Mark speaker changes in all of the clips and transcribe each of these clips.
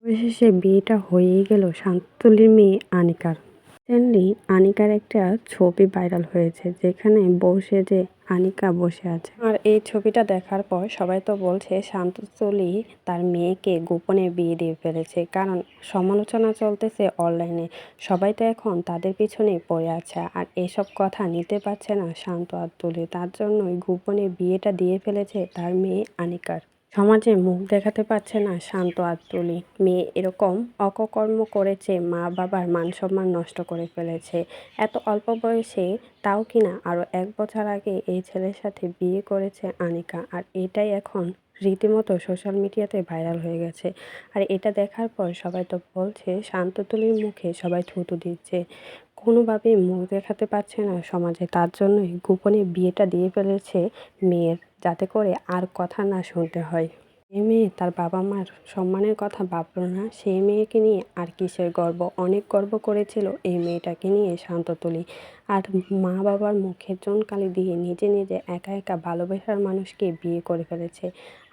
Speaker 1: অবশেষে বিয়েটা হয়েই গেল শান্ততুলির মেয়ে আনিকার। রিসেন্টলি আনিকার একটা ছবি ভাইরাল হয়েছে যেখানে বসে যে আনিকা বসে আছে। আর এই ছবিটা দেখার পর সবাই তো বলছে শান্ততুলি তার মেয়েকে গোপনে বিয়ে দিয়ে ফেলেছে, কারণ সমালোচনা চলতেছে অনলাইনে। সবাই তো এখন তাদের পিছনেই পড়ে আছে, আর এসব কথা নিতে পারছে না শান্ত আর তুলি। তার জন্যই গোপনে বিয়েটা দিয়ে ফেলেছে তার মেয়ে আনিকার। সমাজে মুখ দেখাতে পারছে না শান্ত আর তুলি। মেয়ে এরকম অপকর্ম করেছে, মা বাবার মান সম্মান নষ্ট করে ফেলেছে এত অল্প বয়সে। তাও কিনা আরও 1 বছর আগে এই ছেলের সাথে বিয়ে করেছে আনিকা, আর এটাই এখন রীতিমতো সোশ্যাল মিডিয়াতে ভাইরাল হয়ে গেছে। আর এটা দেখার পর সবাই তো বলছে শান্ততুলির মুখে সবাই থুতু দিচ্ছে। কোনোভাবেই মুখ দেখাতে পারছে না সমাজে, তার জন্যই গোপনে বিয়েটা দিয়ে ফেলেছে মেয়ের, যাতে করে আর কথা না শুনতে হয়। এই মেয়ে তার বাবা মার সম্মানের কথা ভাবল না, সেই মেয়েকে নিয়ে আর কিসের গর্ব। অনেক গর্ব করেছিল এই মেয়েটাকে নিয়ে শান্ততুলি। আর মা বাবার মুখের কালি দিয়ে নিজে নিজে একা একা ভালোবাসার মানুষকে বিয়ে করে ফেলেছে।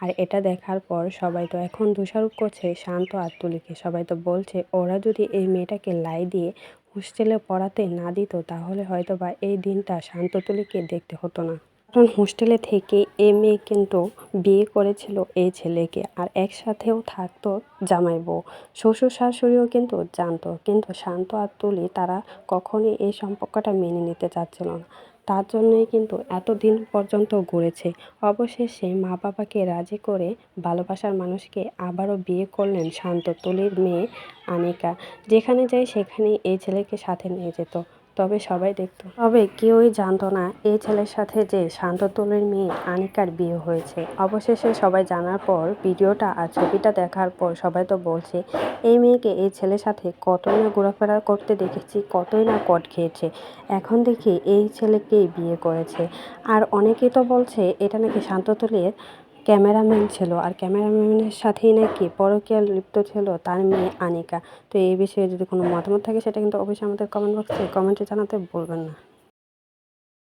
Speaker 1: আর এটা দেখার পর সবাই তো এখন দোষারোপ করছে শান্ত আর তুলিকে। সবাই তো বলছে ওরা যদি এই মেয়েটাকে লাই দিয়ে হোস্টেলে পড়াতে না দিত, তাহলে হয়তো বা এই দিনটা শান্ততুলিকে দেখতে হতো না। কারণ হোস্টেলে থেকে এই মেয়ে কিন্তু বিয়ে করেছিল এই ছেলেকে, আর একসাথেও থাকতো জামাই বউ। শ্বশুর শাশুড়িও কিন্তু জানতো, কিন্তু শান্ত আর তুলি তারা কখনোই এই সম্পর্কটা মেনে নিতে চাচ্ছিল না। তার জন্যই কিন্তু এতদিন পর্যন্ত ঘুরেছে। অবশেষে মা বাবাকে রাজি করে ভালোবাসার মানুষকে আবারও বিয়ে করলেন শান্ত তুলির মেয়ে আনিকা। যেখানে যায় সেখানেই এই ছেলেকে সাথে নিয়ে যেত, তবে সবাই দেখতো। তবে কেউই জানতো না এই ছেলের সাথে যে শান্ততুলির মেয়ে আনিকার বিয়ে হয়েছে। অবশেষে সবাই জানার পর ভিডিওটা আর ছবিটা দেখার পর সবাই তো বলছে এই মেয়েকে এই ছেলের সাথে কতই না ঘোরাফেরা করতে দেখেছি, কতই না কট খেয়েছে, এখন দেখি এই ছেলেকেই বিয়ে করেছে। আর অনেকেই তো বলছে এটা নাকি শান্ততুলির ক্যামেরাম্যান ছিল, আর ক্যামেরাম্যানের সাথেই নাকি পরকীয়া লিপ্ত ছিল তার মেয়ে আনিকা। তো এই বিষয়ে যদি কোনো মতামত থাকে সেটা কিন্তু অবশ্যই আমাদের কমেন্ট বক্সে কমেন্টে জানাতে ভুলবেন না।